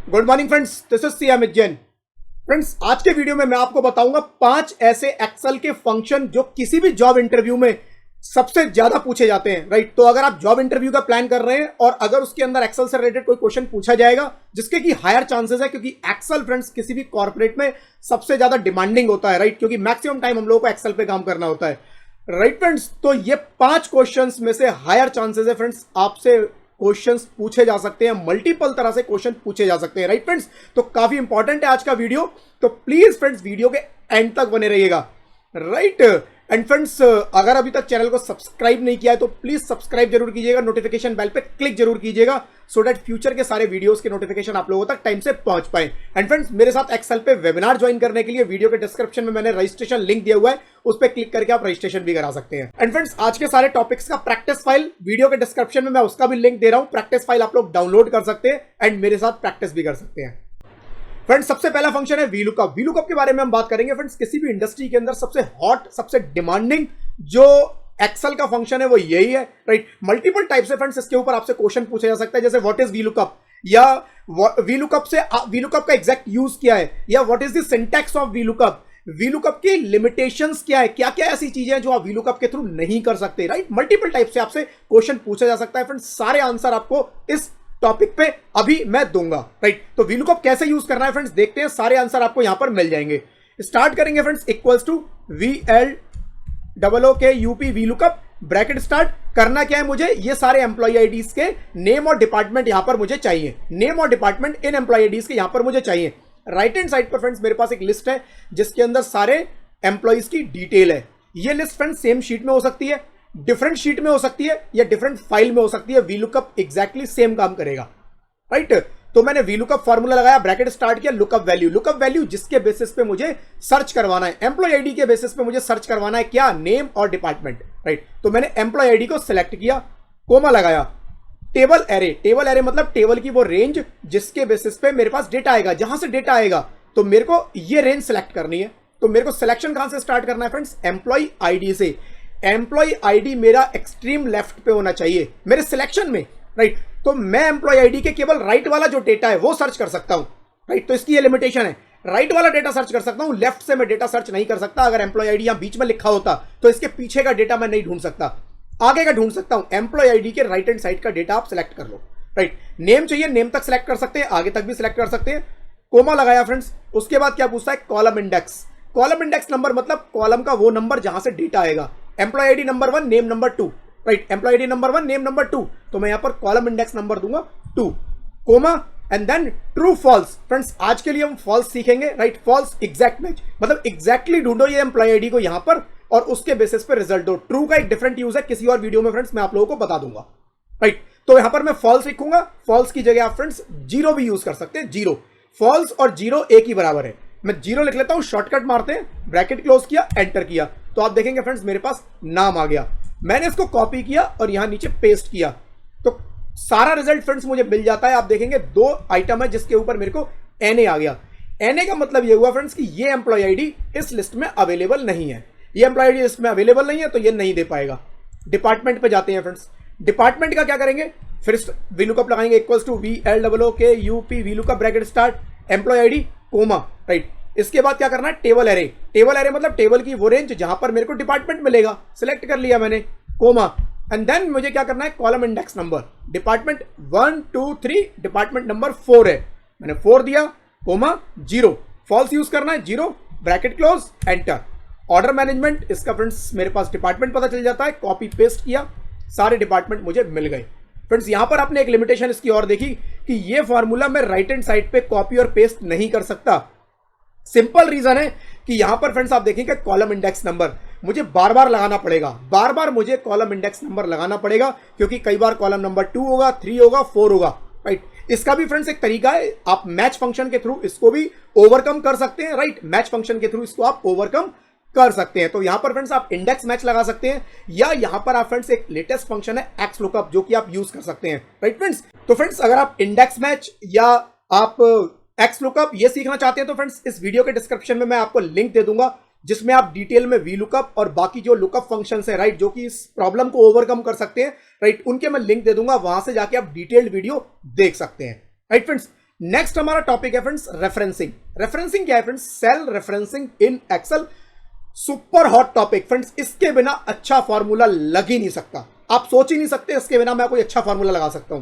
Good morning friends, this is C Amit Jain. Friends, आज के video में मैं आपको बताऊंगा 5 ऐसे एक्सेल के फंक्शन जो किसी भी जॉब इंटरव्यू में सबसे ज्यादा पूछे जाते हैं। राइट, तो अगर आप जॉब इंटरव्यू का प्लान कर रहे हैं और अगर उसके अंदर एक्सेल से रिलेटेड कोई क्वेश्चन पूछा जाएगा जिसके की हायर चांसेस है, क्योंकि एक्सेल फ्रेंड्स किसी भी कॉर्पोरेट में सबसे ज्यादा डिमांडिंग होता है। राइट, क्योंकि मैक्सिमम टाइम हम लोगों को एक्सेल पे काम करना होता है। राइट फ्रेंड्स, तो ये 5 क्वेश्चंस में से हायर चांसेस है फ्रेंड्स आपसे क्वेश्चंस पूछे जा सकते हैं, मल्टीपल तरह से क्वेश्चन पूछे जा सकते हैं। राइट फ्रेंड्स, तो काफी इंपॉर्टेंट है आज का वीडियो, तो प्लीज फ्रेंड्स वीडियो के एंड तक बने रहिएगा। राइट, एंड फ्रेंड्स अगर अभी तक चैनल को सब्सक्राइब नहीं किया है तो प्लीज सब्सक्राइब जरूर कीजिएगा, नोटिफिकेशन बेल पे क्लिक जरूर कीजिएगा सो दैट फ्यूचर के सारे वीडियोस के नोटिफिकेशन आप लोगों तक टाइम से पहुंच पाए। एंड फ्रेंड्स, मेरे साथ एक्सेल पे वेबिनार ज्वाइन करने के लिए वीडियो के डिस्क्रिप्शन में मैंने रजिस्ट्रेशन लिंक दिया हुआ है, उस पर क्लिक करके आप रजिस्ट्रेशन भी करा सकते हैं। एंड फ्रेंड्स, आज के सारे टॉपिक्स का प्रैक्टिस फाइल वीडियो के डिस्क्रिप्शन में मैं उसका भी लिंक दे रहा हूं, प्रैक्टिस फाइल आप लोग डाउनलोड कर सकते हैं एंड मेरे साथ प्रैक्टिस भी कर सकते हैं। फ्रेंड्स, सबसे पहला फंक्शन है वीलुकअप। वीलुकअप के बारे में हम बात करेंगे। फ्रेंड्स, किसी भी इंडस्ट्री के अंदर सबसे हॉट, सबसे डिमांडिंग जो एक्सेल का फंक्शन है वो यही है। राइट, मल्टीपल टाइप से फ्रेंड्स इसके ऊपर आपसे क्वेश्चन पूछा जा सकता है, जैसे व्हाट इज वीलुकअप, या वीलुकअप से वीलुकअप का एग्जैक्ट यूज क्या है, या what is the syntax of VLOOKUP, VLOOKUP की लिमिटेशंस क्या है, क्या क्या ऐसी चीजें हैं जो आप वीलुकअप के थ्रू नहीं कर सकते। राइट, मल्टीपल टाइप से आपसे क्वेश्चन पूछा जा सकता है। फ्रेंड्स, सारे आंसर आपको इस टॉपिक पे अभी मैं दूंगा। राइट, तो वीलुकअप कैसे यूज करना है फ्रेंड्स देखते हैं, सारे आंसर आपको यहां पर मिल जाएंगे। स्टार्ट करेंगे friends, equals to VLOOKUP VLOOKUP, bracket start. करना क्या है मुझे, ये सारे एम्प्लॉय आईडीज के नेम और डिपार्टमेंट यहां पर मुझे चाहिए, नेम और डिपार्टमेंट इन एम्प्लॉय आईडीज के यहां पर मुझे चाहिए। राइट हैंड साइड पर फ्रेंड्स मेरे पास एक लिस्ट है जिसके अंदर सारे एम्प्लॉयज की डिटेल है। ये लिस्ट फ्रेंड्स सेम शीट में हो सकती है, डिफरेंट शीट में हो सकती है, या डिफरेंट फाइल में हो सकती है। वीलुकअप एग्जैक्टली सेम काम करेगा। राइट, तो मैंने वीलुकअप फॉर्मूला लगाया, ब्रैकेट स्टार्ट किया, लुकअप वैल्यू। लुकअप वैल्यू जिसके बेसिस पे मुझे सर्च करवाना है, एम्प्लॉय आईडी के बेसिस पे मुझे सर्च करवाना है, क्या, नेम और डिपार्टमेंट। राइट, तो मैंने एम्प्लॉय आईडी को सिलेक्ट किया, कोमा लगाया, टेबल एरे। टेबल एरे मतलब टेबल की वो रेंज जिसके बेसिस पे मेरे पास डेटा आएगा, जहां से डेटा आएगा तो मेरे को ये रेंज सेलेक्ट करनी है। तो मेरे को सिलेक्शन कहां से स्टार्ट करना है फ्रेंड्स, एम्प्लॉय आईडी से। एम्प्लॉय आईडी मेरा एक्सट्रीम लेफ्ट पे होना चाहिए मेरे सिलेक्शन में। राइट, तो मैं एम्प्लॉय आईडी के केवल राइट वाला जो डेटा है वो सर्च कर सकता हूं। राइट, तो इसकी ये लिमिटेशन है, राइट वाला डेटा सर्च कर सकता हूं, लेफ्ट से मैं डेटा सर्च नहीं कर सकता। अगर एम्प्लॉय आईडी यहां बीच में लिखा होता तो इसके पीछे का डेटा मैं नहीं ढूंढ सकता, आगे का ढूंढ सकता हूं। एम्प्लॉय आईडी के राइट हैंड साइड का डेटा आप सिलेक्ट कर लो। राइट, नेम चाहिए, नेम तक सिलेक्ट कर सकते हैं, आगे तक भी सिलेक्ट कर सकते हैं। कोमा लगाया फ्रेंड्स, उसके बाद क्या पूछता है, column index. Column index number मतलब कॉलम का वो नंबर जहां से डेटा आएगा। Employee ID number 1, name number 2। Right, employee ID number 1, name number 2, तो मैं यहां पर कॉलम इंडेक्स नंबर दूंगा 2, comma and then true false. Friends, आज के लिए हम फॉल्स सीखेंगे। राइट, फॉल्स एग्जैक्ट मैच मतलब एग्जैक्टली ढूंढो ये एम्प्लॉय आईडी को यहां पर और उसके बेसिस पे रिजल्ट दो। ट्रू का एक डिफरेंट यूज है, किसी और वीडियो में फ्रेंड्स मैं आप लोगों को बता दूंगा। राइट, तो यहां पर मैं फॉल्स लिखूंगा, फॉल्स की जगह आप फ्रेंड्स जीरो भी यूज कर सकते हैं। जीरो, फॉल्स और जीरो एक ही बराबर है। मैं जीरो लिख लेता हूं, शॉर्टकट मारते हैं, ब्रैकेट क्लोज किया, एंटर किया, तो आप देखेंगे फ्रेंड्स मेरे पास नाम आ गया। मैंने इसको कॉपी किया और यहां नीचे पेस्ट किया तो सारा रिजल्ट फ्रेंड्स मुझे मिल जाता है। आप देखेंगे 2 आइटम है जिसके ऊपर मेरे को NA आ गया। NA का मतलब ये हुआ फ्रेंड्स कि ये एम्प्लॉय आईडी इस लिस्ट में अवेलेबल नहीं है, ये एम्प्लॉय आईडी लिस्ट में अवेलेबल नहीं है तो ये नहीं दे पाएगा। डिपार्टमेंट पे जाते हैं फ्रेंड्स, डिपार्टमेंट का क्या करेंगे, फिर वीलुकअप लगाएंगे, equals to VLOOKUP VLOOKUP, bracket start, employee ID, comma. Right, इसके बाद क्या करना है, टेबल एरे। टेबल एरे मतलब टेबल की वो रेंज जहां पर मेरे को डिपार्टमेंट मिलेगा, सिलेक्ट कर लिया मैंने, कोमा एंड देन मुझे क्या करना है, column index number, department 1 2 3, department number 4 है, मैंने 4 दिया, कोमा 0, फॉल्स यूज करना है, 0, bracket close, enter. Order management, इसका फ्रेंड्स मेरे पास डिपार्टमेंट पता चल जाता है, कॉपी पेस्ट किया, सारे डिपार्टमेंट मुझे मिल गए। फ्रेंड्स, यहां पर आपने एक लिमिटेशन इसकी और देखी कि ये फॉर्मूला मैं राइट हैंड साइड पे कॉपी और पेस्ट नहीं कर सकता। सिंपल रीजन है कि यहां पर फ्रेंड्स आप देखेंगे कॉलम इंडेक्स नंबर मुझे बार बार लगाना पड़ेगा, बार बार मुझे कॉलम इंडेक्स नंबर लगाना पड़ेगा, क्योंकि कई बार कॉलम नंबर 2 होगा, 3 होगा, 4 होगा। राइट, इसका भी फ्रेंड्स एक तरीका है, आप मैच फंक्शन के थ्रू इसको भी ओवरकम कर सकते हैं। राइट, मैच फंक्शन के थ्रू इसको आप ओवरकम कर सकते हैं। तो यहां पर फ्रेंड्स आप इंडेक्स मैच लगा सकते हैं, या यहां पर आप फ्रेंड्स एक लेटेस्ट फंक्शन है एक्स लुकअप जो कि आप यूज कर सकते हैं। राइट फ्रेंड्स, तो फ्रेंड्स अगर आप इंडेक्स मैच या आप एक्स लुकअप ये सीखना चाहते हैं तो फ्रेंड्स इस वीडियो के डिस्क्रिप्शन में मैं आपको लिंक दे दूंगा जिसमें आप डिटेल में वीलुकअप और बाकी जो लुकअप फंक्शंस है, राइट, जो कि इस प्रॉब्लम को ओवरकम कर सकते हैं, राइट, उनके मैं लिंक दे दूंगा, वहां से जाके आप डिटेल्ड वीडियो देख सकते हैं। राइट फ्रेंड्स, नेक्स्ट हमारा टॉपिक है फ्रेंड्स रेफरेंसिंग। रेफरेंसिंग क्या है friends? Cell referencing in Excel, super hot topic friends. इसके बिना अच्छा फॉर्मूला लग ही नहीं सकता, आप सोच ही नहीं सकते इसके बिना मैं कोई अच्छा फॉर्मूला लगा सकता हूं,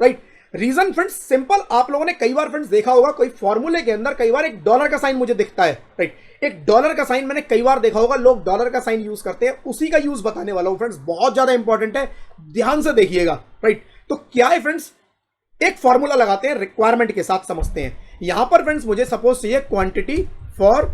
राइट। रीजन फ्रेंड्स सिंपल, आप लोगों ने कई बार फ्रेंड्स देखा होगा कोई फॉर्मूले के अंदर कई बार एक डॉलर का साइन मुझे दिखता है, राइट। एक डॉलर का साइन मैंने कई बार देखा होगा, लोग डॉलर का साइन यूज करते हैं, उसी का यूज बताने वाला हूं फ्रेंड्स, बहुत ज्यादा इंपॉर्टेंट है, ध्यान से देखिएगा, राइट। तो क्या है फ्रेंड्स, एक फॉर्मूला लगाते हैं, रिक्वायरमेंट के साथ समझते हैं। यहां पर फ्रेंड्स मुझे सपोज चाहिए क्वांटिटी फॉर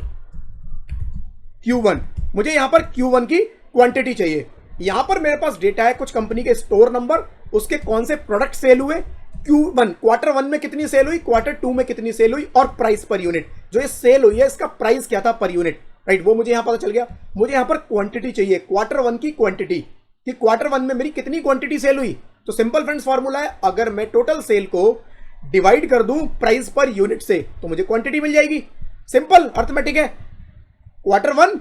Q1, मुझे यहां पर Q1 की क्वांटिटी चाहिए। यहां पर मेरे पास डेटा है कुछ कंपनी के स्टोर नंबर, उसके कौन से प्रोडक्ट सेल हुए, Q1 क्वार्टर 1 में कितनी सेल हुई, क्वार्टर 2 में कितनी सेल हुई, और प्राइस पर यूनिट, जो ये सेल हुई है इसका प्राइस क्या था पर यूनिट, राइट, वो मुझे यहां पता चल गया। मुझे यहां पर क्वांटिटी चाहिए, क्वार्टर 1 की क्वांटिटी, कि क्वार्टर 1 में मेरी कितनी क्वांटिटी सेल हुई। तो सिंपल फ्रेंड्स फॉर्मूला है, अगर मैं टोटल सेल को डिवाइड कर दूं प्राइस पर यूनिट से तो मुझे क्वांटिटी मिल जाएगी। सिंपल अर्थमेटिक है, क्वार्टर 1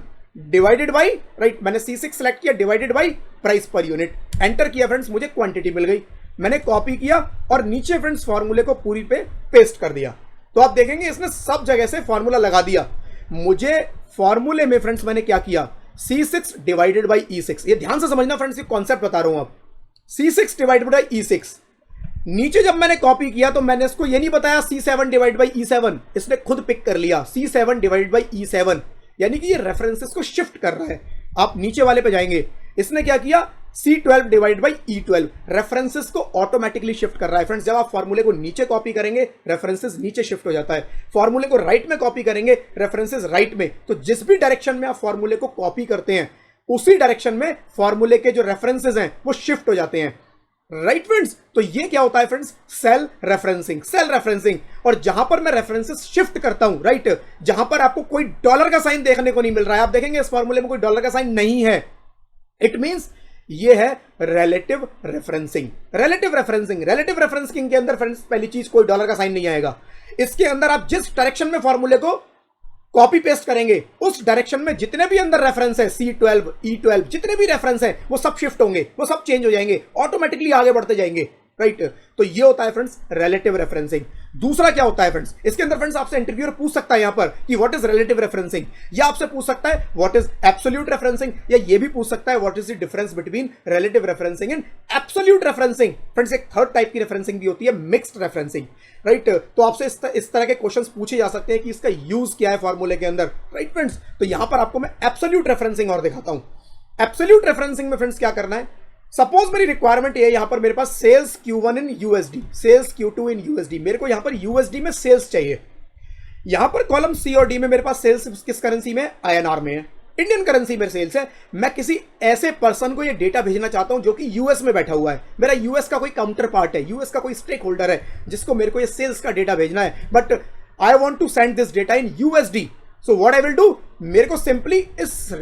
डिवाइडेड बाई, राइट, मैंने C6 सेलेक्ट किया, divided by price per unit, enter किया फ्रेंड्स, मुझे क्वांटिटी मिल गई। मैंने कॉपी किया और नीचे फ्रेंड्स फॉर्मूले को पूरी पे पेस्ट कर दिया, तो आप देखेंगे इसने सब जगह से फॉर्मूला लगा दिया। मुझे फॉर्मूले में फ्रेंड्स मैंने क्या किया, C6 डिवाइडेड बाई E6, ये ध्यान से समझना फ्रेंड्स, ये कॉन्सेप्ट बता रहा हूं आप, C6 डिवाइडेड बाई E6। नीचे जब मैंने कॉपी किया तो मैंने इसको ये नहीं बताया C7 डिवाइड बाई E7, इसने खुद पिक कर लिया C7 डिवाइड बाई E7, यानी कि ये रेफरेंसेस को शिफ्ट कर रहा है। आप नीचे वाले पे जाएंगे, इसने क्या किया, C12 divide by E12, references को ऑटोमेटिकली शिफ्ट कर रहा है फ्रेंड्स। जब आप फॉर्मूले को नीचे कॉपी करेंगे रेफरेंसेस नीचे शिफ्ट हो जाता है, फॉर्मूले को राइट में कॉपी करेंगे रेफरेंसेस राइट में। तो जिस भी डायरेक्शन में आप फॉर्मूले को कॉपी करते हैं उसी डायरेक्शन में फॉर्मूले के जो रेफरेंसेस हैं वो शिफ्ट हो जाते हैं, राइट फ्रेंड्स। तो ये क्या होता है friends, cell referencing, cell referencing. और जहां पर मैं रेफरेंसेस शिफ्ट करता हूं, राइट, जहां पर आपको कोई डॉलर का साइन देखने को नहीं मिल रहा है, आप देखेंगे इस फॉर्मूले में कोई डॉलर का साइन नहीं है, इट मींस ये है relative referencing. Relative referencing, relative referencing के अंदर फ्रेंड्स पहली चीज कोई डॉलर का साइन नहीं आएगा। इसके अंदर आप जिस डायरेक्शन में फॉर्मूले को कॉपी पेस्ट करेंगे उस डायरेक्शन में जितने भी अंदर रेफरेंस है, C12 E12 जितने भी रेफरेंस है वो सब शिफ्ट होंगे, वो सब चेंज हो जाएंगे, ऑटोमेटिकली आगे बढ़ते जाएंगे, राइट। तो ये होता है फ्रेंड्स रिलेटिव रेफरेंसिंग। दूसरा क्या होता है फ्रेंड्स, इसके अंदर फ्रेंड्स आपसे इंटरव्यूअर पूछ सकता है यहां पर कि व्हाट इज रिलेटिव रेफरेंसिंग, या आपसे पूछ सकता है व्हाट इज एब्सोल्यूट रेफरेंसिंग, या ये भी पूछ सकता है what is the difference between relative referencing and absolute referencing. Friends एक थर्ड टाइप की रेफरेंसिंग भी होती है, मिक्स्ड रेफरेंसिंग, राइट। तो आपसे इस तरह के क्वेश्चंस पूछे जा सकते हैं कि इसका यूज क्या है फॉर्मूले के अंदर, राइट फ्रेंड्स। तो यहां पर आपको मैं एब्सोल्यूट रेफरेंसिंग और दिखाता हूं। एब्सोल्यूट रेफरेंसिंग में फ्रेंड्स क्या करना है, सपोज मेरी रिक्वायरमेंट ये है, यहां पर मेरे पास सेल्स Q1 इन USD, सेल्स Q2 इन USD, मेरे को यहां पर USD में सेल्स चाहिए। यहां पर कॉलम C और D में मेरे पास सेल्स किस करेंसी में, INR में है, इंडियन करेंसी में सेल्स है। मैं किसी ऐसे पर्सन को ये डेटा भेजना चाहता हूं जो कि यूएस में बैठा हुआ है, मेरा यूएस का कोई काउंटर पार्ट है, यूएस का कोई स्टेक होल्डर है जिसको मेरे को ये सेल्स का डेटा भेजना है, but I want to send this data in USD। So what I will do, मेरे को सिंपली इस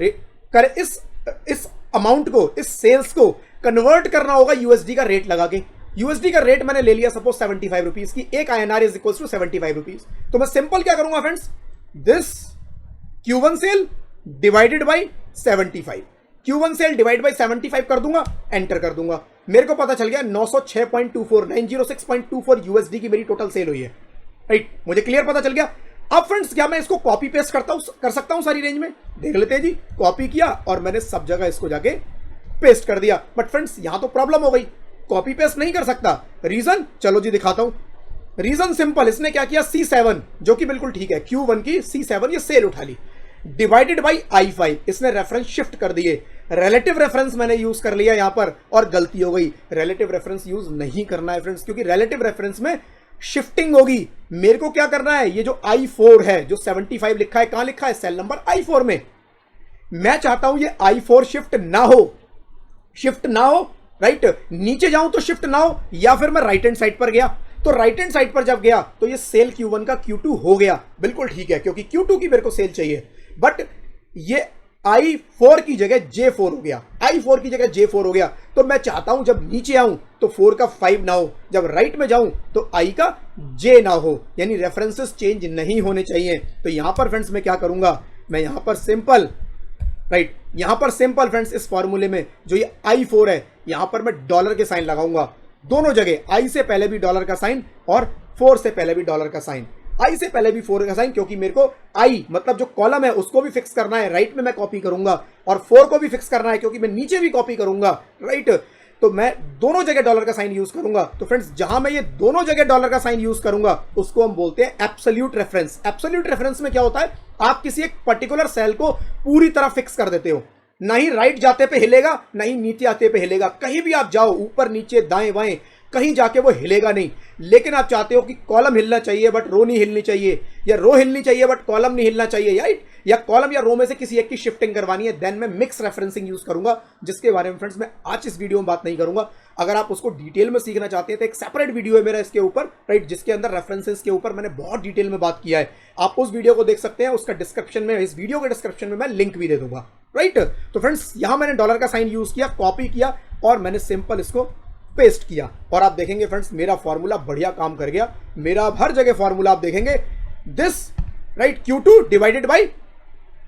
अमाउंट को, इस सेल्स को कन्वर्ट करना होगा USD का रेट लगा के। USD का रेट मैंने ले लिया सपोज 75 रुपीज की, एक INR is equal to 75 rupees. तो मैं सिंपल क्या करूंगा friends, this Q1 sale divided by 75, Q1 sale divide by 75 कर दूंगा, एंटर कर दूंगा। मेरे को पता चल गया 906.24 USD की मेरी टोटल सेल हुई है, राइट, मुझे क्लियर पता चल गया। अब फ्रेंड्स क्या मैं इसको कॉपी पेस्ट कर सकता हूं सारी रेंज में, देख लेते हैं जी। कॉपी किया और मैंने सब जगह इसको जाके पेस्ट कर दिया, बट फ्रेंड्स यहां तो प्रॉब्लम हो गई, कॉपी पेस्ट नहीं कर सकता। रीजन, चलो जी दिखाता हूं। रीजन सिंपल, इसने क्या किया, C7 जो कि बिल्कुल ठीक है, Q1 की C7 ये सेल उठा ली, डिवाइडेड बाई I5, इसने रेफरेंस शिफ्ट कर दिए। रिलेटिव रेफरेंस मैंने यूज कर लिया यहां पर और गलती हो गई, रिलेटिव रेफरेंस यूज नहीं करना है फ्रेंड्स, क्योंकि रिलेटिव रेफरेंस में शिफ्टिंग होगी। मेरे को क्या करना है, ये जो I4 है, जो 75 लिखा है, कहां लिखा है, सेल नंबर I4 में, मैं चाहता हूं ये I4 शिफ्ट ना हो, शिफ्ट ना हो, राइट, नीचे जाऊं तो शिफ्ट ना हो, या फिर मैं राइट हैंड साइड पर गया, तो राइट हैंड साइड पर जब गया तो ये सेल Q1 का Q2 हो गया, बिल्कुल ठीक है, क्योंकि Q2 की मेरे को सेल चाहिए, बट ये I4 की जगह J4 हो गया, I4 की जगह J4 हो गया। तो मैं चाहता हूं जब नीचे आऊं तो 4 का 5 ना हो, जब राइट में जाऊं तो I का J ना हो, यानी रेफरेंसेस चेंज नहीं होने चाहिए। तो यहां पर फ्रेंड्स मैं क्या करूंगा, मैं यहां पर सिंपल, राइट, यहां पर सिंपल फ्रेंड्स इस फॉर्मूले में जो ये I4 है, यहां पर मैं डॉलर के साइन लगाऊंगा, दोनों जगह आई से पहले भी डॉलर का साइन और 4 से पहले भी डॉलर का साइन, आई से पहले भी 4 का साइन, क्योंकि मेरे को आई मतलब जो कॉलम है उसको भी फिक्स करना है, राइट में मैं कॉपी करूंगा, और 4 को भी फिक्स करना है क्योंकि मैं नीचे भी कॉपी करूंगा, राइट। तो मैं दोनों जगह डॉलर का साइन यूज करूंगा। तो फ्रेंड्स जहां मैं ये दोनों जगह डॉलर का साइन यूज करूंगा उसको हम बोलते हैं एब्सोल्यूट रेफरेंस। एब्सोल्यूट रेफरेंस में क्या होता है, आप किसी एक पर्टिकुलर सेल को पूरी तरह फिक्स कर देते हो, ना ही राइट जाते पे हिलेगा ना ही नीचे आते पे हिलेगा, कहीं भी आप जाओ ऊपर नीचे दाएं बाएं कहीं जाके वो हिलेगा नहीं। लेकिन आप चाहते हो कि कॉलम हिलना चाहिए बट रो नहीं हिलनी चाहिए, या रो हिलनी चाहिए बट कॉलम नहीं हिलना चाहिए, राइट, या कॉलम या रो में से किसी एक की शिफ्टिंग करवानी है, देन मैं मिक्स रेफरेंसिंग यूज करूंगा, जिसके बारे में फ्रेंड्स मैं आज इस वीडियो में बात नहीं करूंगा। अगर आप उसको डिटेल में सीखना चाहते हैं तो एक सेपरेट वीडियो है मेरा इसके ऊपर, राइट, जिसके अंदर रेफरेंसेस के ऊपर मैंने बहुत डिटेल में बात किया है, आप उस वीडियो को देख सकते हैं, उसका डिस्क्रिप्शन में, इस वीडियो के डिस्क्रिप्शन में मैं लिंक भी दे दूंगा, राइट। तो फ्रेंड्स यहां मैंने डॉलर का साइन यूज किया, कॉपी किया और मैंने सिंपल इसको पेस्ट किया, और आप देखेंगे फ्रेंड्स मेरा फॉर्मूला बढ़िया काम कर गया। मेरा हर जगह फॉर्मूला आप देखेंगे this, right, Q2 divided by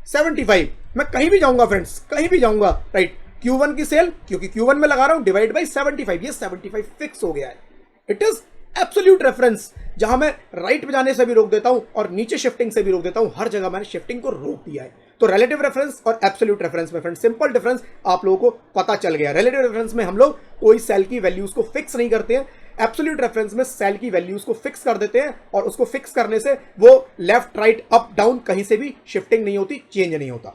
75। मैं कहीं भी जाऊंगा फ्रेंड्स, कहीं भी जाऊंगा, राइट, Q1 की सेल क्योंकि Q1 में लगा रहा हूं, डिवाइड बाई 75, ये 75 फिक्स हो गया है। इट इज एब्सोल्यूट रेफरेंस, जहां मैं राइट पे जाने से भी रोक देता हूं और नीचे शिफ्टिंग से भी रोक देता हूं, हर जगह मैंने शिफ्टिंग को रोक दिया है। तो रिलेटिव रेफरेंस और एब्सोल्यूट रेफरेंस में फ्रेंड्स सिंपल डिफरेंस आप लोगों को पता चल गया। रिलेटिव रेफरेंस में हम लोग कोई सेल की वैल्यूज को फिक्स नहीं करते हैं, एब्सोल्यूट रेफरेंस में सेल की वैल्यूज को फिक्स कर देते हैं, और उसको फिक्स करने से वो लेफ्ट राइट अप डाउन कहीं से भी शिफ्टिंग नहीं होती, चेंज नहीं होता,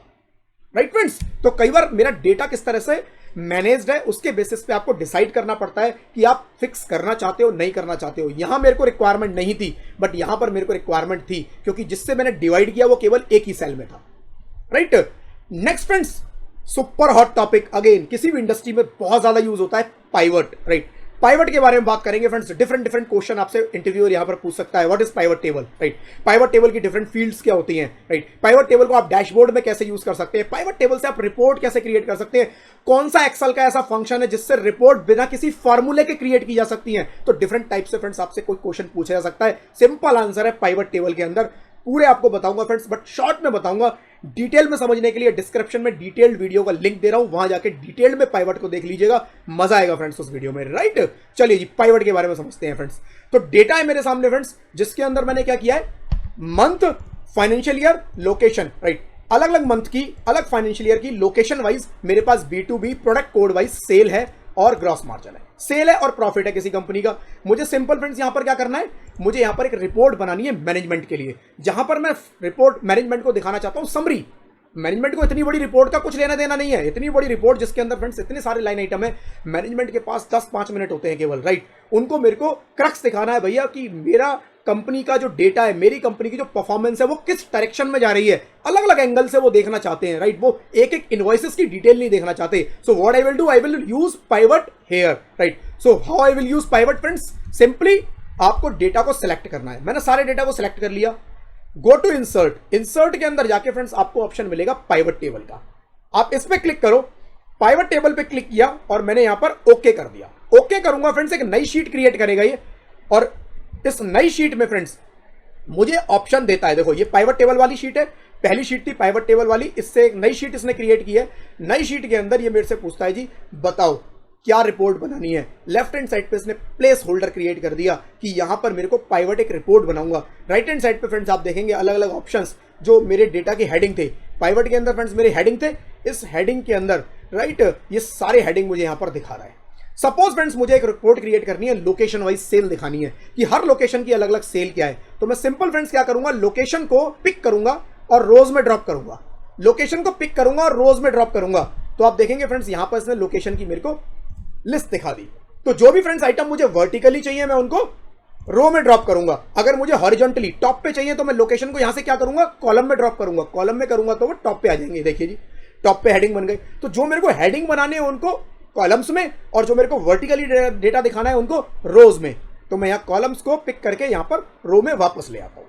राइट फ्रेंड्स। तो कई बार मेरा डेटा किस तरह से मैनेज्ड है उसके बेसिस पे आपको डिसाइड करना पड़ता है कि आप फिक्स करना चाहते हो नहीं करना चाहते हो। यहां मेरे को रिक्वायरमेंट नहीं थी बट यहां पर मेरे को रिक्वायरमेंट थी, क्योंकि जिससे मैंने डिवाइड किया वो केवल एक ही सेल में था, right. Next friends, super hot topic again, किसी भी इंडस्ट्री में बहुत ज्यादा यूज होता है, पाइवट, राइट। पाइवट के बारे में बात करेंगे फ्रेंड्स। डिफरेंट क्वेश्चन आपसे इंटरव्यूअर यहां पर पूछ सकता है, what is pivot table, right. Pivot table की डिफरेंट फील्ड्स क्या होती हैं, राइट। पाइवट टेबल को आप डैशबोर्ड में कैसे यूज कर सकते हैं, पाइवट टेबल से आप रिपोर्ट कैसे क्रिएट कर सकते हैं, कौन सा एक्सेल का ऐसा फंक्शन है जिससे रिपोर्ट बिना किसी फॉर्मूले के क्रिएट की जा सकती है। तो डिफरेंट टाइप से फ्रेंड्स आपसे कोई क्वेश्चन पूछा जा सकता है, सिंपल आंसर है पाइवट टेबल के अंदर, पूरे आपको बताऊंगा फ्रेंड्स, बट शॉर्ट में बताऊंगा। डिटेल में समझने के लिए डिस्क्रिप्शन में डिटेल्ड वीडियो का लिंक दे रहा हूं, वहां जाके डिटेल में पाइवट को देख लीजिएगा, मजा आएगा फ्रेंड्स उस वीडियो में, राइट। चलिए जी पाइवट के बारे में समझते हैं फ्रेंड्स। तो डेटा है मेरे सामने फ्रेंड्स, जिसके अंदर मैंने क्या किया है, month, financial year, location, right. अलग अलग मंथ की, अलग फाइनेंशियल ईयर की, लोकेशन वाइज मेरे पास B2B product code wise sale है और ग्रॉस मार्जिन है, सेल है और प्रॉफिट है किसी कंपनी का। मुझे सिंपल फ्रेंड्स यहां पर क्या करना है, मुझे यहां पर एक रिपोर्ट बनानी है मैनेजमेंट के लिए, जहां पर मैं रिपोर्ट मैनेजमेंट को दिखाना चाहता हूं समरी। मैनेजमेंट को इतनी बड़ी रिपोर्ट का कुछ लेना देना नहीं है, इतनी बड़ी रिपोर्ट जिसके अंदर फ्रेंड्स इतने सारे लाइन आइटम है, मैनेजमेंट के पास 10-5 मिनट होते हैं केवल, राइट। उनको मेरे को क्रक्स दिखाना है भैया कि मेरा कंपनी का जो डेटा है, मेरी कंपनी की जो परफॉर्मेंस है वो किस डायरेक्शन में जा रही है, अलग अलग एंगल से वो देखना चाहते हैं, राइट। वो एक एक इनवॉइसेस की डिटेल नहीं देखना चाहते। सो what I will do, I will use pivot here, right. So how I will use pivot friends, simply आपको डेटा को सिलेक्ट करना है। मैंने सारे डेटा को सिलेक्ट कर लिया, गो टू इंसर्ट, इंसर्ट के अंदर जाके फ्रेंड्स आपको ऑप्शन मिलेगा पाइवट टेबल का, आप इस पे क्लिक करो। पाइवट टेबल पे क्लिक किया और मैंने यहां पर ओके कर दिया। ओके करूंगा फ्रेंड्स, एक नई शीट क्रिएट करेगा ये, और इस नई शीट में फ्रेंड्स मुझे ऑप्शन देता है, देखो ये पाइवट टेबल वाली शीट है, पहली शीट थी पाइवट टेबल वाली, इससे एक नई शीट इसने क्रिएट की है। नई शीट के अंदर ये मेरे से पूछता है जी बताओ क्या रिपोर्ट बनानी है। लेफ्ट हैंड साइड पे इसने प्लेस होल्डर क्रिएट कर दिया कि यहां पर मेरे को पाइवट एक रिपोर्ट बनाऊंगा। राइट हैंड साइड पे फ्रेंड्स आप देखेंगे अलग अलग ऑप्शंस, जो मेरे डेटा की हेडिंग थे पाइवट के अंदर फ्रेंड्स, मेरे हेडिंग थे, इस हेडिंग के अंदर राइट ये सारे हेडिंग मुझे यहां पर दिखा रहा है। सपोज फ्रेंड्स मुझे एक रिपोर्ट क्रिएट करनी है, लोकेशन वाइज सेल दिखानी है कि हर लोकेशन की अलग अलग सेल क्या है। तो मैं सिंपल फ्रेंड्स क्या करूंगा, लोकेशन को पिक करूंगा और रोज में ड्रॉप करूंगा, लोकेशन को पिक करूंगा और रोज में ड्रॉप करूंगा। तो आप देखेंगे फ्रेंड्स यहां पर इसने लोकेशन की मेरे को लिस्ट दिखा दी। तो जो भी फ्रेंड्स आइटम मुझे वर्टिकली चाहिए मैं उनको रो में ड्रॉप करूंगा, अगर मुझे हॉरिजॉन्टली टॉप पे चाहिए तो मैं लोकेशन को यहां से क्या करूंगा, कॉलम में ड्रॉप करूंगा, कॉलम में करूंगा तो वो टॉप पे आ जाएंगे। देखिए जी टॉप पे हेडिंग बन गई। तो जो मेरे को हेडिंग बनाने हैं उनको कॉलम्स में, और जो मेरे को वर्टिकली डेटा दिखाना है उनको रोज में, तो मैं यहाँ कॉलम्स को पिक करके यहाँ पर रो में वापस ले आता हूँ।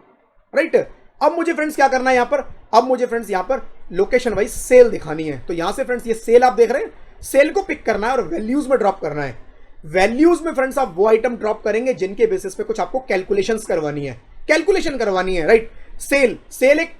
राइट, अब मुझे फ्रेंड्स क्या करना है यहाँ पर, अब मुझे फ्रेंड्स यहाँ पर लोकेशन वाइज सेल दिखानी है। तो यहाँ से फ्रेंड्स ये सेल आप देख रहे हैं, सेल को पिक करना है और वैल्यूज में ड्रॉप करना है। वैल्यूज में फ्रेंड्स आप वो आइटम ड्रॉप करेंगे जिनके बेसिस पे कुछ आपको कैलकुलेशंस करवानी है, कैलकुलेशन करवानी है। राइट, सेल एक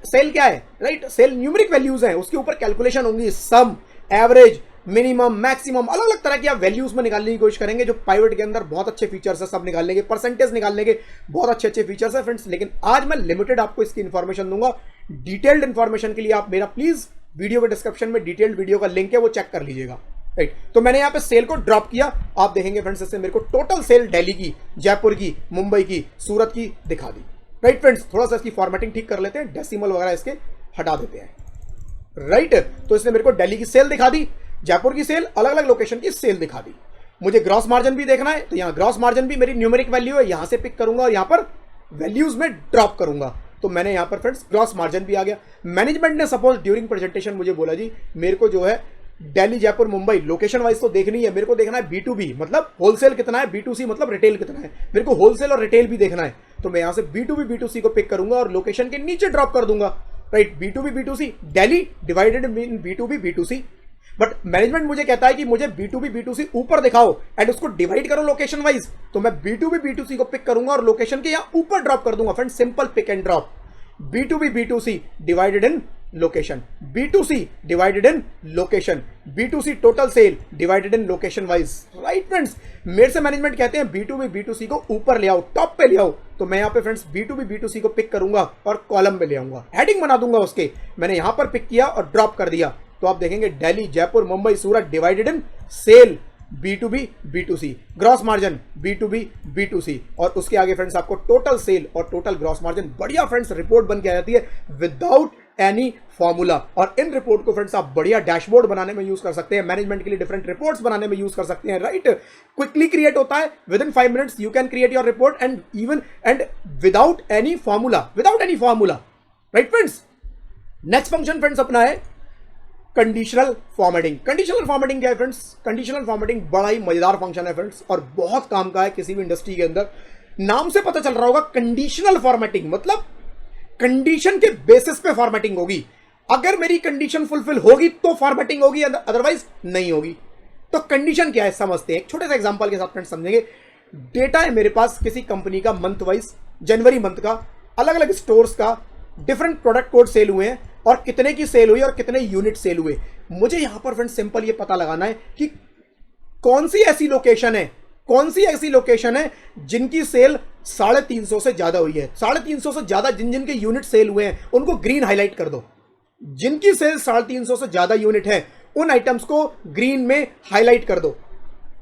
सेल क्या है, राइट, सेल न्यूमेरिक वैल्यूज है, उसके ऊपर कैलकुलेशन होंगी, सम, एवरेज, मिनिमम, मैक्सिमम, अलग अलग तरह की आप वैल्यूज में निकालने की कोशिश करेंगे। जो पाइवट के अंदर बहुत अच्छे फीचर्स है, सब निकालने के, परसेंटेज निकालने के बहुत अच्छे अच्छे फीचर्स है फ्रेंड्स। लेकिन आज मैं लिमिटेड आपको इसकी इंफॉर्मेशन दूंगा। डिटेल्ड इंफॉर्मेशन के लिए आप मेरा प्लीज वीडियो के डिस्क्रिप्शन में डिटेल्ड वीडियो का लिंक है, वो चेक कर लीजिएगा। राइट, तो मैंने यहाँ पे सेल को ड्रॉप किया। आप देखेंगे फ्रेंड्स, इससे मेरे को टोटल सेल दिल्ली की, जयपुर की, मुंबई की, सूरत की दिखा दी। राइट फ्रेंड्स, थोड़ा सा इसकी फॉर्मेटिंग ठीक कर लेते हैं, डेसिमल वगैरह इसके हटा देते हैं। राइट, तो इसने मेरे को दिल्ली की सेल दिखा दी, जयपुर की सेल, अलग अलग लोकेशन की सेल दिखा दी। मुझे ग्रॉस मार्जिन भी देखना है, तो यहाँ ग्रॉस मार्जिन भी मेरी न्यूमेरिक वैल्यू है, यहां से पिक करूंगा और यहां पर वैल्यूज में ड्रॉप करूंगा। तो मैंने यहां पर फ्रेंड्स ग्रॉस मार्जिन भी आ गया। मैनेजमेंट ने सपोज ड्यूरिंग प्रेजेंटेशन मुझे बोला जी मेरे को जो है दिल्ली, जयपुर, मुंबई लोकेशन वाइज तो देखनी है, मेरे को देखना है B2B मतलब होलसेल कितना है, B2C मतलब रिटेल कितना है, मेरे को होलसेल और रिटेल भी देखना है। तो मैं यहां से B2B B2C को पिक करूंगा और लोकेशन के नीचे ड्रॉप कर दूंगा। Right, B2B B2C Delhi divided in B2B B2C। But management मुझे कहता है कि मुझे B2B B2C ऊपर दिखाओ एंड उसको डिवाइड करो लोकेशन वाइज। तो मैं B2B B2C को पिक करूंगा और लोकेशन के यहां ऊपर ड्रॉप कर दूंगा। Friend, simple pick and drop, B2B B2C divided in location, B2C divided in location, B2C total sale divided in location wise. Right friends, मेरे से मैनेजमेंट कहते हैं B2B B2C को ऊपर ले आओ, टॉप पे ले आओ। तो मैं यहां पे फ्रेंड्स B2B B2C को पिक करूंगा और कॉलम में ले आऊंगा, हेडिंग बना दूंगा उसके। मैंने यहां पर पिक किया और ड्रॉप कर दिया। तो आप देखेंगे Delhi, Jaipur, Mumbai, Surat divided in sale, B2B B2C, gross margin B2B B2C, और उसके आगे फ्रेंड्स आपको टोटल सेल और टोटल ग्रॉस मार्जिन। बढ़िया फ्रेंड्स रिपोर्ट बन के आ जाती है विदाउट एनी फॉर्मूला। और इन रिपोर्ट को फ्रेंड्स आप बढ़िया डैशबोर्ड बनाने में यूज कर सकते हैं, मैनेजमेंट के लिए डिफरेंट रिपोर्ट्स बनाने में यूज कर सकते हैं। राइट, क्विकली क्रिएट होता है, with in 5 minutes you can create your report and even and without any formula, without any formula. Right friends, next function friends अपना है कंडीशनल फॉर्मेटिंग। कंडीशनल फॉर्मेटिंग क्या है फ्रेंड्स? कंडीशनल फॉर्मेटिंग बड़ा ही मजेदार function है friends और बहुत काम का है किसी भी इंडस्ट्री के अंदर। नाम से पता चल रहा होगा कंडीशनल फॉर्मेटिंग मतलब कंडीशन के बेसिस पे फॉर्मेटिंग होगी। अगर मेरी कंडीशन फुलफिल होगी तो फॉर्मेटिंग होगी, अदरवाइज नहीं होगी। तो कंडीशन क्या है समझते हैं, एक छोटे से एग्जांपल के साथ फ्रेंड्स समझेंगे। डेटा है मेरे पास किसी कंपनी का मंथ वाइज, जनवरी मंथ का, अलग अलग स्टोर्स का, डिफरेंट प्रोडक्ट कोड सेल हुए हैं और कितने की सेल हुई और कितने यूनिट सेल हुए। मुझे यहां पर फ्रेंड्स सिंपल ये पता लगाना है कि कौन सी ऐसी लोकेशन है, कौन सी ऐसी लोकेशन है जिनकी सेल 350 से ज्यादा हुई है। 350 से ज्यादा जिन जिन के यूनिट सेल हुए हैं उनको ग्रीन हाईलाइट कर दो। जिनकी सेल 350 से ज्यादा यूनिट है उन आइटम्स को ग्रीन में हाईलाइट कर दो।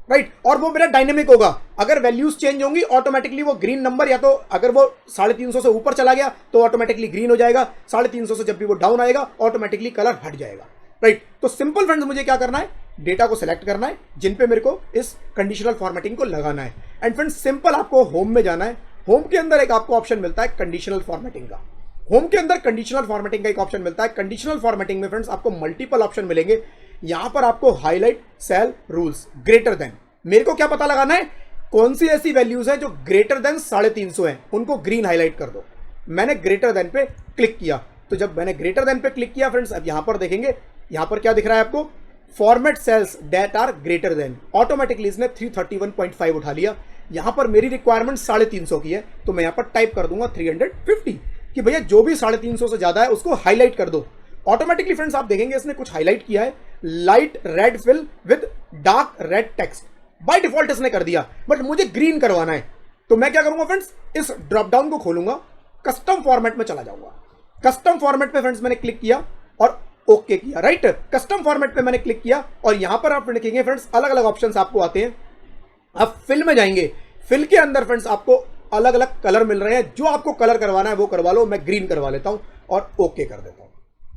राइट, और वो मेरा डायनेमिक होगा। अगर वैल्यूज चेंज होंगी ऑटोमेटिकली वो ग्रीन नंबर, या तो अगर वो 350 से ऊपर चला गया तो ऑटोमेटिकली ग्रीन हो जाएगा, 350 से जब भी वो डाउन आएगा ऑटोमेटिकली कलर हट जाएगा। राइट, तो सिंपल फ्रेंड्स मुझे क्या करना है, डेटा को सिलेक्ट करना है जिन पे मेरे को इस कंडीशनल फॉर्मेटिंग को लगाना है। एंड फ्रेंड्स सिंपल आपको होम में जाना है। होम के अंदर एक आपको ऑप्शन मिलता है कंडीशनल फॉर्मेटिंग का। होम के अंदर कंडीशनल फॉर्मेटिंग का एक ऑप्शन मिलता है। कंडीशनल फॉर्मेटिंग में फ्रेंड्स आपको मल्टीपल ऑप्शन मिलेंगे। यहां पर आपको highlight cell rules greater than, मेरे को क्या पता लगाना है, कौन सी ऐसी वैल्यूज है जो ग्रेटर देन 350 है उनको ग्रीन हाईलाइट कर दो। मैंने ग्रेटर देन पे क्लिक किया। तो जब मैंने ग्रेटर देन पे क्लिक किया फ्रेंड्स, अब यहां पर देखेंगे, यहां पर क्या दिख रहा है आपको, format cells that are greater than. Automatically इसने 331.5 उठा लिया। यहां पर मेरी रिक्वायरमेंट 350 की है, तो मैं यहां पर टाइप कर दूंगा 350 कि भैया जो भी 350 से ज्यादा है उसको हाईलाइट कर दो। ऑटोमेटिकली फ्रेंड्स आप देखेंगे इसने कुछ हाईलाइट किया है, light red fill with dark red text. By default इसने कर दिया, बट मुझे ग्रीन करवाना है। तो मैं क्या करूंगा फ्रेंड्स, इस ड्रॉप डाउन को खोलूंगा, कस्टम फॉर्मेट में चला जाऊंगा। कस्टम फॉर्मेट पे फ्रेंड्स मैंने क्लिक किया और ओके किया। राइट, कस्टम फॉर्मेट पे मैंने क्लिक किया और यहां पर आप लिखेंगे फ्रेंड्स अलग अलग ऑप्शंस आपको आते हैं। आप फिल में जाएंगे, फिल के अंदर फ्रेंड्स आपको अलग अलग कलर मिल रहे हैं। जो आपको कलर करवाना है वो करवा लो। मैं ग्रीन करवा लेता हूं और ओके कर देता हूं।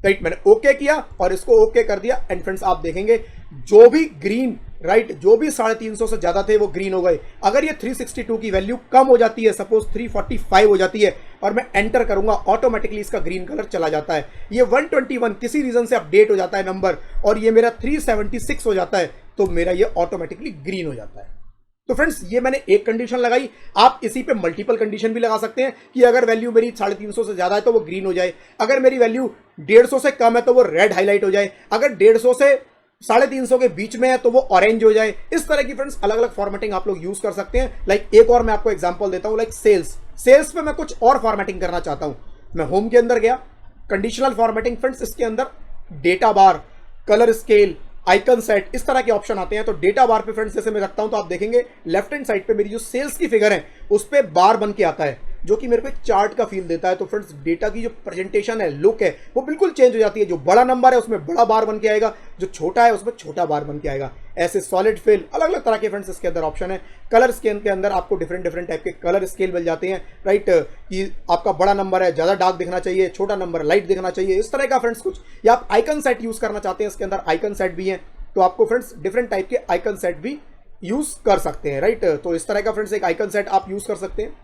राइट, मैंने ओके किया और इसको ओके कर दिया। एंड फ्रेंड्स आप देखेंगे जो भी ग्रीन, राइट, जो भी 350 से ज्यादा थे वो ग्रीन हो गए। अगर ये 362 की वैल्यू कम हो जाती है, सपोज 345 हो जाती है और मैं एंटर करूंगा, ऑटोमेटिकली इसका ग्रीन कलर चला जाता है। ये 121 किसी रीजन से अपडेट हो जाता है नंबर और ये मेरा 376 हो जाता है, तो मेरा ये ऑटोमेटिकली ग्रीन हो जाता है। तो फ्रेंड्स ये मैंने एक कंडीशन लगाई। आप इसी पे मल्टीपल कंडीशन भी लगा सकते हैं कि अगर वैल्यू मेरी 350 से ज्यादा है तो वो ग्रीन हो जाए, अगर मेरी वैल्यू 150 से कम है तो वो रेड हाईलाइट हो जाए, अगर 150 से 350 के बीच में है तो वो ऑरेंज हो जाए। इस तरह की फ्रेंड्स अलग अलग फॉर्मेटिंग आप लोग यूज कर सकते हैं। लाइक एक और मैं आपको एग्जांपल देता हूं, लाइक सेल्स पे मैं कुछ और फॉर्मेटिंग करना चाहता हूं। मैं होम के अंदर गया, कंडीशनल फॉर्मेटिंग फ्रेंड्स, इसके अंदर डेटा बार, कलर स्केल, आइकन सेट, इस तरह के ऑप्शन आते हैं। तो डेटा बार पे फ्रेंड्स जैसे मैं रखता हूं तो आप देखेंगे लेफ्ट हैंड साइड पे मेरी जो सेल्स की फिगर है उस पर बार बन के आता है, जो कि मेरे को एक चार्ट का फील देता है। तो फ्रेंड्स डेटा की जो प्रेजेंटेशन है, लुक है, वो बिल्कुल चेंज हो जाती है। जो बड़ा नंबर है उसमें बड़ा बार बन के आएगा, जो छोटा है उसमें छोटा बार बन के आएगा। ऐसे सॉलिड फिल, अलग अलग तरह के फ्रेंड्स इसके अंदर ऑप्शन है। कलर स्केल के अंदर आपको डिफरेंट डिफरेंट टाइप के कलर स्केल मिल जाते हैं, राइट। कि आपका बड़ा नंबर है ज्यादा डार्क दिखना चाहिए, छोटा नंबर लाइट दिखना चाहिए, इस तरह का फ्रेंड्स कुछ। या आप आइकन सेट यूज करना चाहते हैं, इसके अंदर आइकन सेट भी है, तो आपको फ्रेंड्स डिफरेंट टाइप के आइकन सेट भी यूज कर सकते हैं, राइट। तो इस तरह का फ्रेंड्स एक आइकन सेट आप यूज कर सकते हैं,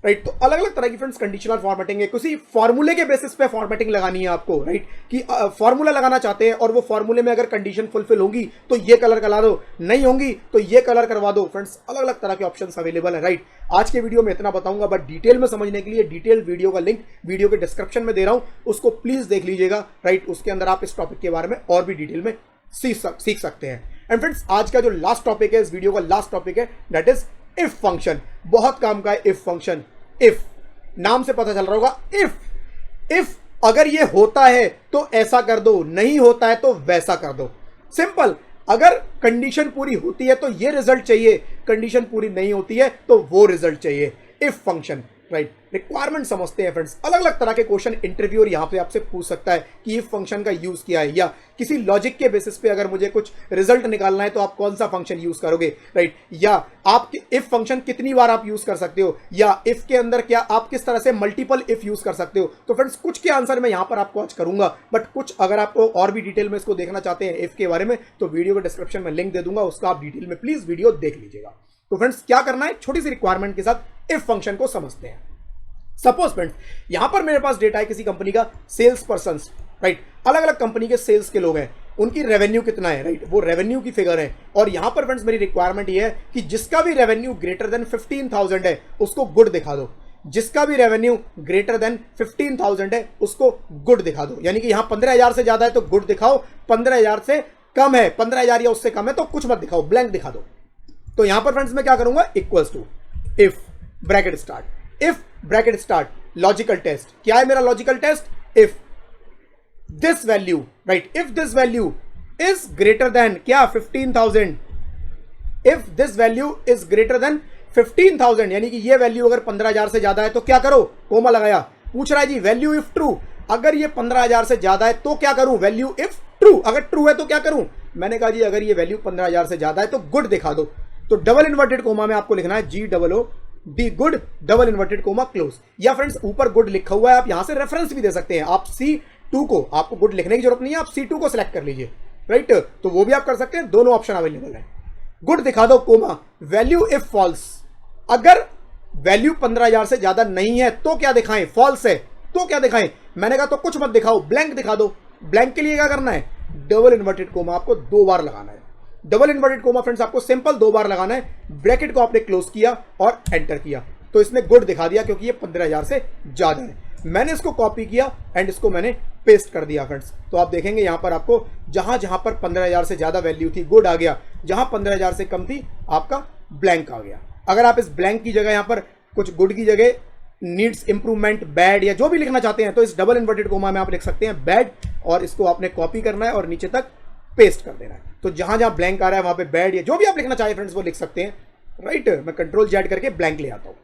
राइट। तो अलग अलग तरह की फ्रेंड्स कंडीशनल फॉर्मेटिंग है, किसी फॉर्मूले के बेसिस पे फॉर्मेटिंग लगानी है आपको, राइट। कि फॉर्मूला लगाना चाहते हैं और वो फॉर्मूले में अगर कंडीशन फुलफिल होगी तो ये कलर करा दो, नहीं होंगी तो ये कलर करवा दो। फ्रेंड्स अलग अलग तरह के ऑप्शंस अवेलेबल है, राइट। आज के वीडियो में इतना बताऊंगा, बट डिटेल में समझने के लिए डिटेल वीडियो का लिंक वीडियो के डिस्क्रिप्शन में दे रहा हूं, उसको प्लीज देख लीजिएगा, राइट। उसके अंदर आप इस टॉपिक के बारे में और भी डिटेल में सीख सकते हैं। एंड फ्रेंड्स आज का जो लास्ट टॉपिक है, इस वीडियो का लास्ट टॉपिक है, दैट इज इफ फंक्शन। बहुत काम का है इफ फंक्शन। इफ नाम से पता चल रहा होगा, इफ अगर ये होता है तो ऐसा कर दो, नहीं होता है तो वैसा कर दो। सिंपल। अगर कंडीशन पूरी होती है तो ये रिजल्ट चाहिए, कंडीशन पूरी नहीं होती है तो वो रिजल्ट चाहिए। If function, right. रिक्वायरमेंट समझते हैं फ्रेंड्स। अलग अलग तरह के क्वेश्चन इंटरव्यूअर यहां पे आपसे पूछ सकता है कि इफ फंक्शन का यूज किया है, या किसी लॉजिक के बेसिस पे अगर मुझे कुछ रिजल्ट निकालना है तो आप कौन सा फंक्शन यूज करोगे, राइट। या आप इफ फंक्शन कितनी बार आप यूज कर सकते हो, या इफ के अंदर क्या आप किस तरह से मल्टीपल इफ यूज कर सकते हो। तो फ्रेंड्स कुछ के आंसर मैं यहां पर आपको आज करूंगा, बट कुछ अगर आपको और भी डिटेल में इसको देखना चाहते हैं इफ के बारे में, तो वीडियो के डिस्क्रिप्शन में लिंक दे दूंगा, उसका आप डिटेल में प्लीज वीडियो देख लीजिएगा। तो फ्रेंड्स क्या करना है, छोटी सी रिक्वायरमेंट के साथ इफ फंक्शन को समझते हैं। सपोज फ्रेंड्स यहां पर मेरे पास डेटा है किसी कंपनी का सेल्स पर्सन, राइट। अलग अलग कंपनी के सेल्स के लोग हैं, उनकी रेवेन्यू कितना है, राइट। वो रेवेन्यू की फिगर है। और यहां पर फ्रेंड्स मेरी रिक्वायरमेंट ये है कि जिसका भी रेवेन्यू ग्रेटर देन 15,000 है उसको गुड दिखा दो। जिसका भी रेवेन्यू ग्रेटर देन 15,000 है उसको गुड दिखा दो। यानी कि यहां 15,000 से ज्यादा है तो गुड दिखाओ, 15,000 से कम है, 15,000 या उससे कम है तो कुछ मत दिखाओ, ब्लैंक दिखा दो। तो यहां पर फ्रेंड्स मैं क्या करूंगा, equals to if bracket start, if bracket start logical test. क्या है मेरा logical test, if this value, right, if this value is greater than क्या 15,000, if this value is greater than 15,000, यानी कि ये वैल्यू अगर 15,000 से ज्यादा है तो क्या करो, कोमा लगाया। पूछ रहा है जी वैल्यू इफ ट्रू, अगर ये 15,000 से ज्यादा है तो क्या करूं, वैल्यू इफ ट्रू, अगर ट्रू है तो क्या करूं। मैंने कहा जी अगर ये वैल्यू 15,000 से ज्यादा है तो गुड दिखा दो। तो डबल इन्वर्टेड कोमा में आपको लिखना है GOO D good double inverted coma close. या फ्रेंड्स ऊपर गुड लिखा हुआ है, आप यहां से रेफरेंस भी दे सकते हैं। आप C2 को, आपको गुड लिखने की जरूरत नहीं है, आप C2 को सिलेक्ट कर लीजिए, राइट। तो वो भी आप कर सकते हैं, दोनों ऑप्शन अवेलेबल है। गुड दिखा दो कोमा, वैल्यू इफ फॉल्स, अगर वैल्यू 15,000 से ज्यादा नहीं है तो क्या दिखाएं, फॉल्स है तो क्या दिखाएं। मैंने कहा तो कुछ मत दिखाओ, ब्लैंक दिखा दो। ब्लैंक के लिए क्या करना है, डबल इन्वर्टेड कोमा आपको 2 बार लगाना है। डबल इन्वर्टेड कोमा फ्रेंड्स आपको सिंपल 2 बार लगाना है। ब्रैकेट को आपने क्लोज किया और एंटर किया, तो इसने गुड दिखा दिया क्योंकि ये 15,000 से ज्यादा है। मैंने इसको कॉपी किया एंड इसको मैंने पेस्ट कर दिया फ्रेंड्स। तो आप देखेंगे यहां पर आपको जहां जहां पर 15,000 से ज्यादा वैल्यू थी गुड आ गया, जहां 15,000 से कम थी आपका ब्लैंक आ गया। अगर आप इस ब्लैंक की जगह यहां पर कुछ गुड की जगह नीड्स इंप्रूवमेंट, बैड या जो भी लिखना चाहते हैं तो इस डबल इन्वर्टेड कोमा में आप लिख सकते हैं बैड, और इसको आपने कॉपी करना है और नीचे तक पेस्ट कर देना है। तो जहां जहां ब्लैंक आ रहा है वहां पे बैड या जो भी आप लिखना चाहे फ्रेंड्स वो लिख सकते हैं, राइट। मैं कंट्रोल Z करके ब्लैंक ले आता हूं।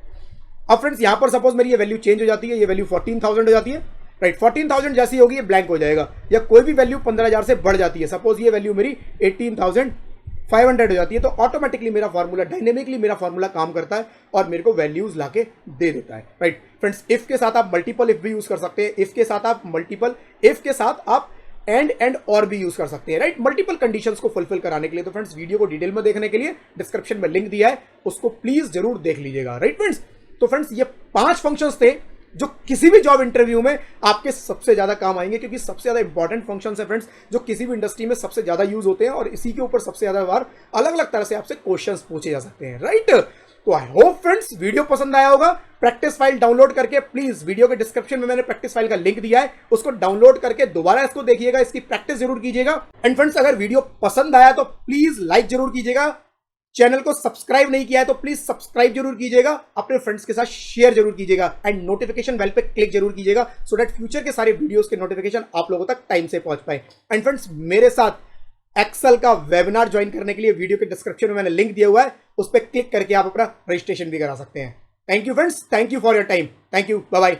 अब फ्रेंड्स यहां पर सपोज मेरी ये वैल्यू चेंज हो जाती है, ये वैल्यू 14,000 हो जाती है, राइट। 14,000 जैसी होगी ये ब्लैंक हो जाएगा। या कोई भी वैल्यू 15,000 से बढ़ जाती है, सपोज ये वैल्यू मेरी 18,500 हो जाती है, तो ऑटोमेटिकली मेरा फॉर्मूला, डायनेमिकली मेरा फॉर्मूला काम करता है और मेरे को वैल्यूज लाके दे देता है, राइट। फ्रेंड्स इफ के साथ आप मल्टीपल इफ भी यूज कर सकते हैं, इफ के साथ आप मल्टीपल इफ के साथ आप एंड और भी यूज कर सकते हैं, राइट, मल्टीपल कंडीशंस को फुलफिल कराने के लिए। तो फ्रेंड्स वीडियो को डिटेल में देखने के लिए डिस्क्रिप्शन में लिंक दिया है, उसको प्लीज जरूर देख लीजिएगा, राइट फ्रेंड्स। तो फ्रेंड्स ये 5 फंक्शंस थे जो किसी भी जॉब इंटरव्यू में आपके सबसे ज्यादा काम आएंगे, क्योंकि सबसे ज्यादा इंपॉर्टेंट फंक्शंस है फ्रेंड्स जो किसी भी इंडस्ट्री में सबसे ज्यादा यूज होते हैं, और इसी के ऊपर सबसे ज्यादा बार अलग अलग तरह से आपसे क्वेश्चंस पूछे जा सकते हैं, राइट। तो आई होप फ्रेंड्स वीडियो पसंद आया होगा। प्रैक्टिस फाइल डाउनलोड करके प्लीज, वीडियो के डिस्क्रिप्शन में मैंने प्रैक्टिस फाइल का लिंक दिया है, उसको डाउनलोड करके दोबारा इसको देखिएगा, इसकी प्रैक्टिस जरूर कीजिएगा। एंड फ्रेंड्स अगर वीडियो पसंद आया तो प्लीज लाइक जरूर कीजिएगा। चैनल को सब्सक्राइब नहीं किया है तो प्लीज सब्सक्राइब जरूर कीजिएगा, अपने फ्रेंड्स के साथ शेयर जरूर कीजिएगा, एंड नोटिफिकेशन बेल पे क्लिक जरूर कीजिएगा, सो दैट फ्यूचर के सारे वीडियोस के नोटिफिकेशन आप लोगों तक टाइम से पहुंच पाए। एंड फ्रेंड्स मेरे साथ एक्सेल का वेबिनार ज्वाइन करने के लिए वीडियो के डिस्क्रिप्शन में मैंने लिंक दिया हुआ है, उस पर क्लिक करके आप अपना रजिस्ट्रेशन भी करा सकते हैं। Thank you friends, thank you for your time, thank you, bye bye.